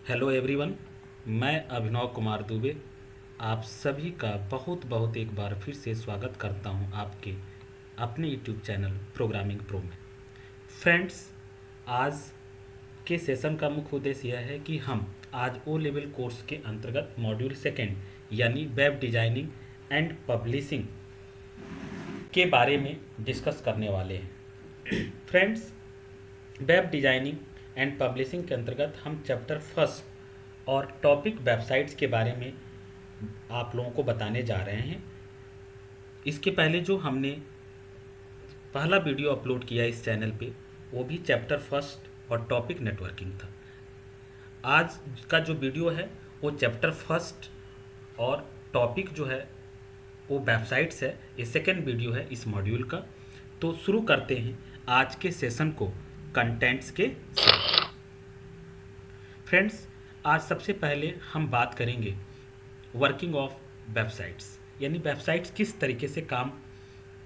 Hello everyone. मैं अभिनव कुमार दुबे आप सभी का बहुत बहुत एक बार फिर से स्वागत करता हूं आपके अपने यूट्यूब चैनल प्रोग्रामिंग प्रो में। फ्रेंड्स, आज के सेशन का मुख्य उद्देश्य यह है कि हम आज ओ लेवल कोर्स के अंतर्गत मॉड्यूल सेकेंड यानी वेब डिजाइनिंग एंड पब्लिशिंग के बारे में डिस्कस करने वाले हैं। Friends, web designing and publishing के अंतर्गत हम चैप्टर फर्स्ट और टॉपिक वेबसाइट्स के बारे में आप लोगों को बताने जा रहे हैं। इसके पहले जो हमने पहला वीडियो अपलोड किया इस चैनल पे, वो भी चैप्टर फर्स्ट और टॉपिक नेटवर्किंग था। आज का जो वीडियो है वो चैप्टर फर्स्ट और टॉपिक जो है वो वेबसाइट्स है। ये सेकेंड वीडियो है इस मॉड्यूल का। तो शुरू करते हैं आज के सेशन को कंटेंट्स के साथ। फ्रेंड्स, आज सबसे पहले हम बात करेंगे वर्किंग ऑफ वेबसाइट्स, यानी वेबसाइट्स किस तरीके से काम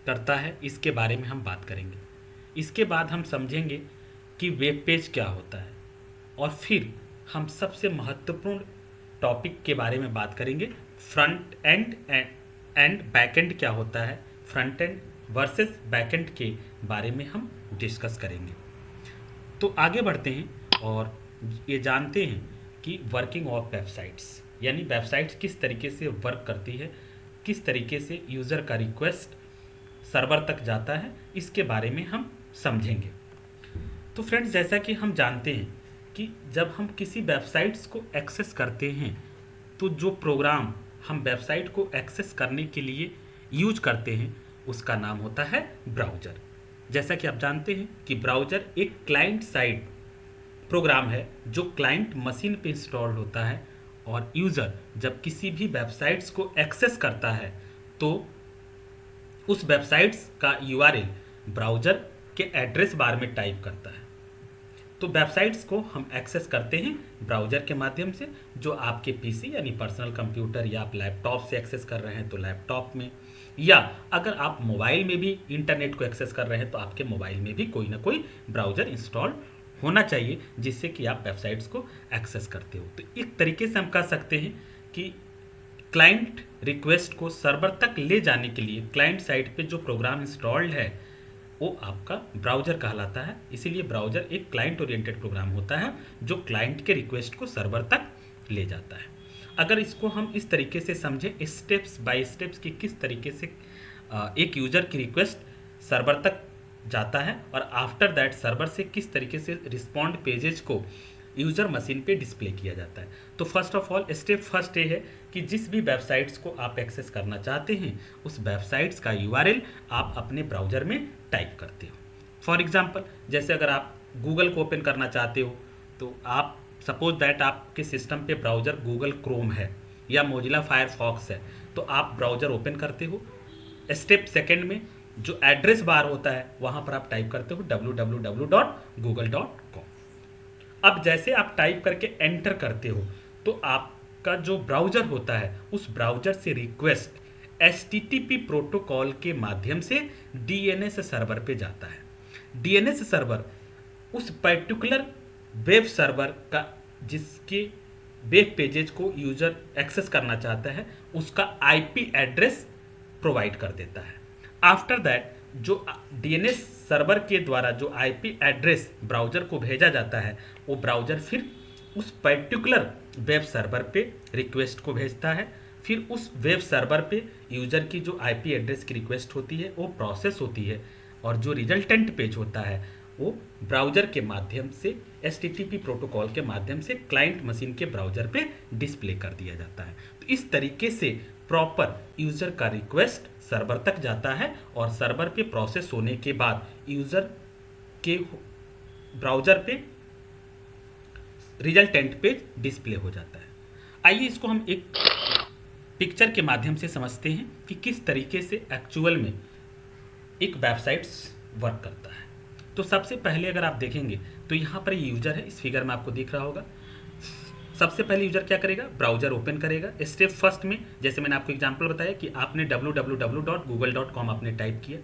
करता है, इसके बारे में हम बात करेंगे। इसके बाद हम समझेंगे कि वेब पेज क्या होता है, और फिर हम सबसे महत्वपूर्ण टॉपिक के बारे में बात करेंगे, front end and back and क्या होता है, front end versus back and के बारे में हम डिस्कस करेंगे। तो आगे बढ़ते हैं और ये जानते हैं कि वर्किंग ऑफ वेबसाइट्स, यानी वेबसाइट्स किस तरीके से वर्क करती है, किस तरीके से यूज़र का रिक्वेस्ट सर्वर तक जाता है, इसके बारे में हम समझेंगे। तो फ्रेंड्स, जैसा कि हम जानते हैं कि जब हम किसी वेबसाइट्स को एक्सेस करते हैं तो जो प्रोग्राम हम वेबसाइट को एक्सेस करने के लिए यूज करते हैं उसका नाम होता है ब्राउज़र। जैसा कि आप जानते हैं कि ब्राउज़र एक क्लाइंट साइड प्रोग्राम है जो क्लाइंट मशीन पे इंस्टॉल्ड होता है, और यूज़र जब किसी भी वेबसाइट्स को एक्सेस करता है तो उस वेबसाइट्स का यूआरएल ब्राउज़र के एड्रेस बार में टाइप करता है। तो वेबसाइट्स को हम एक्सेस करते हैं ब्राउज़र के माध्यम से, जो आपके पीसी यानी पर्सनल कंप्यूटर या आप लैपटॉप से एक्सेस कर रहे हैं तो लैपटॉप में, या अगर आप मोबाइल में भी इंटरनेट को एक्सेस कर रहे हैं तो आपके मोबाइल में भी कोई ना कोई ब्राउज़र इंस्टॉल होना चाहिए जिससे कि आप वेबसाइट्स को एक्सेस करते हो। तो एक तरीके से हम कह सकते हैं कि क्लाइंट रिक्वेस्ट को सर्वर तक ले जाने के लिए क्लाइंट साइड पे जो प्रोग्राम इंस्टॉल्ड है वो आपका ब्राउज़र कहलाता है। इसीलिए ब्राउज़र एक क्लाइंट ओरिएंटेड प्रोग्राम होता है जो क्लाइंट के रिक्वेस्ट को सर्वर तक ले जाता है। अगर इसको हम इस तरीके से समझें, स्टेप्स बाय स्टेप्स कि किस तरीके से एक यूज़र की रिक्वेस्ट सर्वर तक जाता है और आफ्टर दैट सर्वर से किस तरीके से रिस्पॉन्ड पेजेज को यूज़र मशीन पे डिस्प्ले किया जाता है। तो first of all step first ये है कि जिस भी वेबसाइट्स को आप एक्सेस करना चाहते हैं उस वेबसाइट्स का यूआरएल आप अपने ब्राउज़र में टाइप करते हो। फॉर एग्जांपल, जैसे अगर आप गूगल को ओपन करना चाहते हो तो आप सपोज दैट आपके सिस्टम पे ब्राउज़र गूगल क्रोम है या मोजिला फायरफॉक्स है, तो आप ब्राउज़र ओपन करते हो। स्टेप सेकेंड में जो एड्रेस बार होता है वहाँ पर आप टाइप करते हो www.google.com। अब जैसे आप टाइप करके एंटर करते हो तो आपका जो ब्राउज़र होता है उस ब्राउज़र से रिक्वेस्ट HTTP प्रोटोकॉल के माध्यम से DNS सर्वर पे जाता है। DNS सर्वर उस पर्टिकुलर वेब सर्वर का जिसके वेब पेजेज को यूज़र एक्सेस करना चाहता है उसका IP एड्रेस प्रोवाइड कर देता है। आफ्टर दैट जो DNS सर्वर के द्वारा जो IP एड्रेस ब्राउज़र को भेजा जाता है वो ब्राउज़र फिर उस पर्टिकुलर वेब सर्वर पे रिक्वेस्ट को भेजता है। फिर उस वेब सर्वर पे यूज़र की जो IP एड्रेस की रिक्वेस्ट होती है वो प्रोसेस होती है, और जो रिजल्टेंट पेज होता है वो ब्राउज़र के माध्यम से HTTP प्रोटोकॉल के माध्यम से क्लाइंट मशीन के ब्राउज़र पे डिस्प्ले कर दिया जाता है। तो इस तरीके से प्रॉपर यूज़र का रिक्वेस्ट सर्वर तक जाता है और सर्वर पे प्रोसेस होने के बाद यूज़र के ब्राउज़र पे रिजल्टेंट पेज डिस्प्ले हो जाता है। आइए इसको हम एक पिक्चर के माध्यम से समझते हैं कि किस तरीके से एक्चुअल में एक वेबसाइट्स वर्क करता है। तो सबसे पहले अगर आप देखेंगे तो यहाँ पर ये यूज़र है, इस फिगर में आपको दिख रहा होगा। सबसे पहले यूज़र क्या करेगा, ब्राउज़र ओपन करेगा। स्टेप फर्स्ट में जैसे मैंने आपको एग्जांपल बताया कि आपने www.google.com आपने टाइप किया।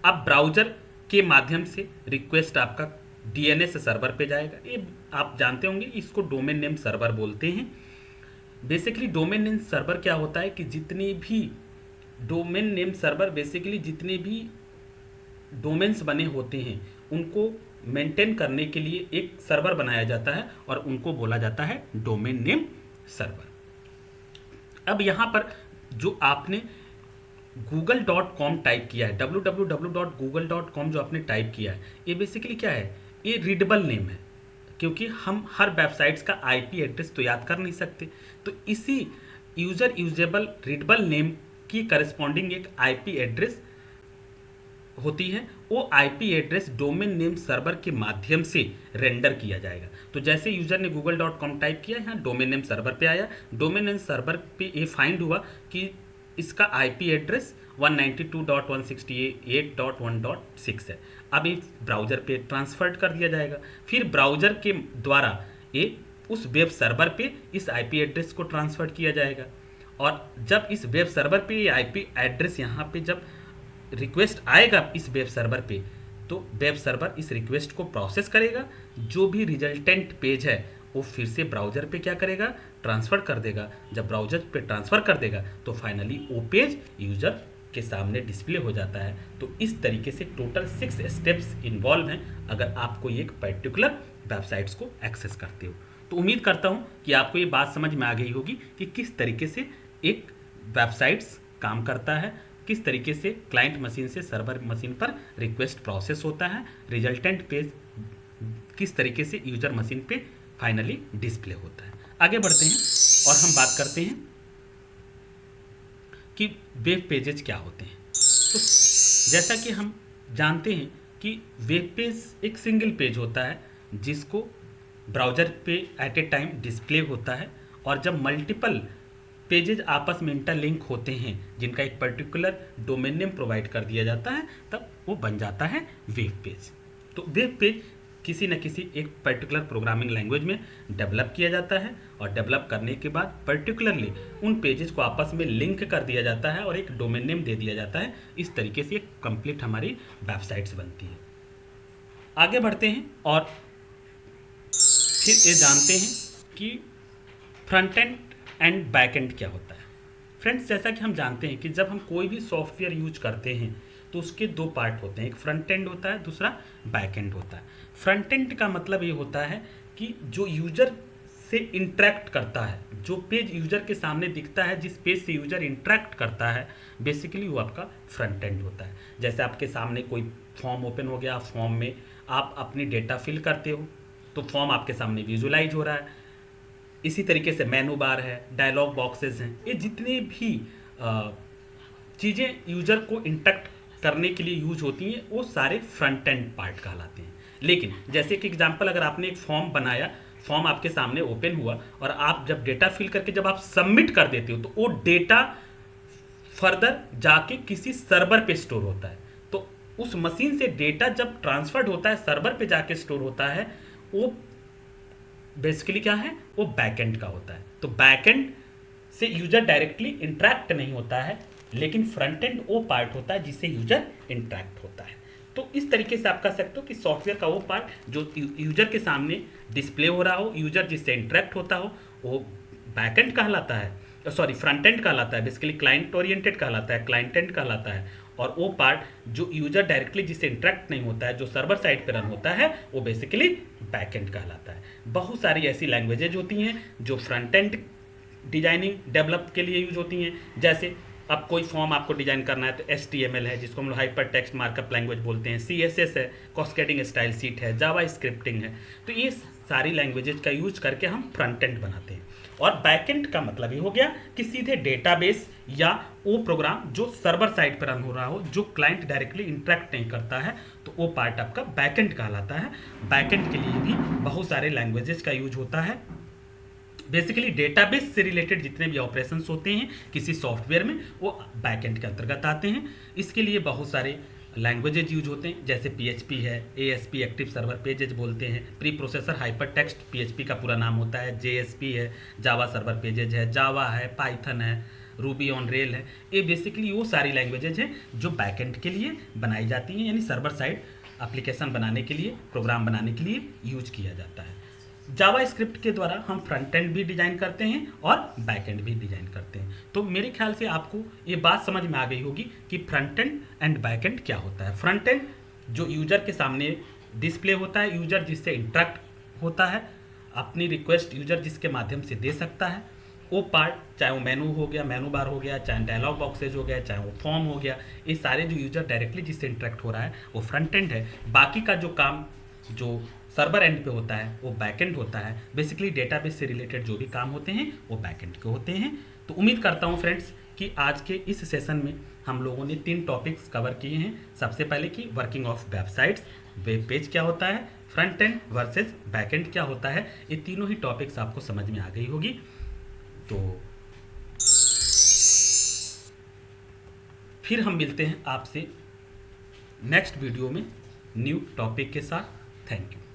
अब ब्राउज़र के माध्यम से रिक्वेस्ट आपका डीएनएस सर्वर पे जाएगा। ये आप जानते होंगे, इसको डोमेन नेम सर्वर बोलते हैं। बेसिकली डोमेन नेम सर्वर क्या होता है कि जितने भी डोमेन नेम सर्वर बेसिकली जितने भी डोमेन्स बने होते हैं उनको मेंटेन करने के लिए एक सर्वर बनाया जाता है और उनको बोला जाता है डोमेन नेम सर्वर। अब यहाँ पर जो आपने google.com टाइप किया है, www.google.com जो आपने टाइप किया है, ये बेसिकली क्या है, ये रीडेबल नेम है, क्योंकि हम हर वेबसाइट्स का आईपी एड्रेस तो याद कर नहीं सकते। तो इसी यूजर यूजेबल रीडेबल नेम की करस्पॉन्डिंग एक आईपी एड्रेस होती है। वो IP address domain name server के माध्यम से रेंडर किया जाएगा। तो जैसे यूजर ने google.com टाइप किया, यहाँ डोमेन नेम सर्वर पे आया, डोमेन नेम सर्वर पे ये फाइंड हुआ कि इसका आईपी एड्रेस 192.168.1.6 है। अब ये ब्राउज़र पे ट्रांसफर कर दिया जाएगा। फिर ब्राउज़र के द्वारा ये उस वेब सर्वर पे इस आईपी एड्रेस को ट्रांसफ़र किया जाएगा। और जब इस वेब सर्वर पे ये आईपी एड्रेस यहाँ पे जब रिक्वेस्ट आएगा इस वेब सर्वर पे, तो वेब सर्वर इस रिक्वेस्ट को प्रोसेस करेगा। जो भी रिजल्टेंट पेज है वो फिर से ब्राउज़र पे क्या करेगा, ट्रांसफ़र कर देगा। जब ब्राउज़र पे ट्रांसफ़र कर देगा तो फाइनली वो पेज यूज़र के सामने डिस्प्ले हो जाता है। तो इस तरीके से टोटल 6 स्टेप्स इन्वॉल्व हैं अगर आप कोई एक पर्टिकुलर वेबसाइट्स को एक्सेस करते हो। तो उम्मीद करता हूँ कि आपको ये बात समझ में आ गई होगी कि किस तरीके से एक वेबसाइट्स काम करता है, किस तरीके से क्लाइंट मशीन से सर्वर मशीन पर रिक्वेस्ट प्रोसेस होता है, रिजल्टेंट पेज किस तरीके से यूजर मशीन पे फाइनली डिस्प्ले होता है। आगे बढ़ते हैं और हम बात करते हैं कि वेब पेजेज क्या होते हैं। तो जैसा कि हम जानते हैं कि वेब पेज एक सिंगल पेज होता है जिसको ब्राउज़र पे एट ए टाइम डिस्प्ले होता है, और जब मल्टीपल पेजेज आपस में इंटरलिंक होते हैं जिनका एक पर्टिकुलर डोमेन नेम प्रोवाइड कर दिया जाता है, तब वो बन जाता है वेब पेज। तो वेब पेज किसी न किसी एक पर्टिकुलर प्रोग्रामिंग लैंग्वेज में डेवलप किया जाता है, और डेवलप करने के बाद पर्टिकुलरली उन पेजेस को आपस में लिंक कर दिया जाता है और एक डोमेन नेम दे दिया जाता है। इस तरीके से एक कंप्लीट हमारी वेबसाइट्स बनती है। आगे बढ़ते हैं और फिर ये जानते हैं कि front end and back and क्या होता है। फ्रेंड्स, जैसा कि हम जानते हैं कि जब हम कोई भी सॉफ्टवेयर यूज करते हैं तो उसके दो पार्ट होते हैं, एक फ्रंट एंड होता है, दूसरा बैक एंड होता है। फ्रंट एंड का मतलब ये होता है कि जो यूजर से इंटरेक्ट करता है, जो पेज यूजर के सामने दिखता है, जिस पेज से यूजर इंटरेक्ट करता है, बेसिकली वो आपका फ्रंट एंड होता है। जैसे आपके सामने कोई फॉर्म ओपन हो गया, फॉर्म में आप अपनी डेटा फिल करते हो तो फॉर्म आपके सामने विजुलाइज हो रहा है। इसी तरीके से मेनू बार है, डायलॉग बॉक्सेस हैं, ये जितने भी चीज़ें यूजर को इंटरेक्ट करने के लिए यूज होती हैं वो सारे फ्रंट एंड पार्ट कहलाते हैं। लेकिन जैसे कि एग्जांपल, अगर आपने एक फॉर्म बनाया, फॉर्म आपके सामने ओपन हुआ और आप जब डेटा फिल करके जब आप सबमिट कर देते हो तो वो डेटा फर्दर जाके किसी सर्वर पे स्टोर होता है। तो उस मशीन से डेटा जब ट्रांसफर्ड होता है, सर्वर पे जाके स्टोर होता है, वो बेसिकली क्या है, वो बैकएंड का होता है। तो बैकएंड से यूजर डायरेक्टली इंटरेक्ट नहीं होता है, लेकिन फ्रंट एंड वो पार्ट होता है जिससे यूजर इंटरेक्ट होता है। तो इस तरीके से आप कह सकते हो कि सॉफ्टवेयर का वो पार्ट जो यूजर के सामने डिस्प्ले हो रहा हो, यूजर जिससे इंटरेक्ट होता हो, वो बैकएंड कहलाता है, सॉरी फ्रंट एंड कहलाता है। बेसिकली क्लाइंट ओरिएंटेड कहलाता है, क्लाइंट एंड कहलाता है। और वो पार्ट जो यूजर डायरेक्टली जिससे इंटरेक्ट नहीं होता है, जो सर्वर साइड पे रन होता है, वो बेसिकली बैकएंड कहलाता है। बहुत सारी ऐसी लैंग्वेजेज होती हैं जो फ्रंट एंड डिजाइनिंग डेवलप के लिए यूज होती हैं। जैसे अब कोई फॉर्म आपको डिजाइन करना है तो HTML है, जिसको हम लोग हाइपर टेक्स्ट मार्कअप लैंग्वेज बोलते हैं, CSS है, कास्केडिंग स्टाइल शीट है, जावा स्क्रिप्टिंग है। तो ये सारी लैंग्वेजेज का यूज करके हम फ्रंट एंड बनाते हैं। और बैक एंड का मतलब ये हो गया कि सीधे डेटाबेस या वो प्रोग्राम जो सर्वर साइड पर रन हो रहा हो, जो क्लाइंट डायरेक्टली इंटरेक्ट नहीं करता है, तो वो पार्ट आपका बैक एंड कहलाता है। बैक एंड के लिए भी बहुत सारे लैंग्वेजेस का यूज होता है। बेसिकली डेटाबेस से रिलेटेड जितने भी ऑपरेशंस होते हैं किसी सॉफ्टवेयर में, वो बैकएंड के अंतर्गत आते हैं। इसके लिए बहुत सारे लैंग्वेजेज यूज होते हैं, जैसे PHP है, ASP एक्टिव सर्वर पेजेज बोलते हैं, pre processor hyper text PHP का पूरा नाम होता है, JSP है, जावा सर्वर पेजेज है, जावा है, पाइथन है, रूबी ऑन रेल है। ये बेसिकली वो सारी लैंग्वेजेज हैं जो बैकएंड के लिए बनाई जाती हैं, यानी सर्वर साइड एप्लीकेशन बनाने के लिए, प्रोग्राम बनाने के लिए यूज किया जाता है। जावा स्क्रिप्ट के द्वारा हम फ्रंट एंड भी डिजाइन करते हैं और बैक एंड भी डिजाइन करते हैं। तो मेरे ख्याल से आपको ये बात समझ में आ गई होगी कि फ्रंट एंड बैक एंड क्या होता है। फ्रंट एंड जो यूजर के सामने डिस्प्ले होता है, यूजर जिससे इंटरेक्ट होता है, अपनी रिक्वेस्ट यूजर जिसके माध्यम से दे सकता है, वो पार्ट, चाहे वो मेनू हो गया, मेनू बार हो गया, चाहे डायलॉग बॉक्सेज हो गया, चाहे वो फॉर्म हो गया, ये सारे जो यूजर डायरेक्टली जिससे इंटरेक्ट हो रहा है वो फ्रंट एंड है। बाकी का जो काम जो सर्वर एंड पे होता है वो बैक एंड होता है। बेसिकली डेटाबेस से रिलेटेड जो भी काम होते हैं वो बैक एंड के होते हैं। तो उम्मीद करता हूँ फ्रेंड्स कि आज के इस सेशन में हम लोगों ने 3 टॉपिक्स कवर किए हैं। सबसे पहले कि working of websites, web page क्या होता है, front end versus back and क्या होता है, ये तीनों ही टॉपिक्स आपको समझ में आ गई होगी। तो फिर हम मिलते हैं आपसे नेक्स्ट वीडियो में न्यू टॉपिक के साथ। Thank you.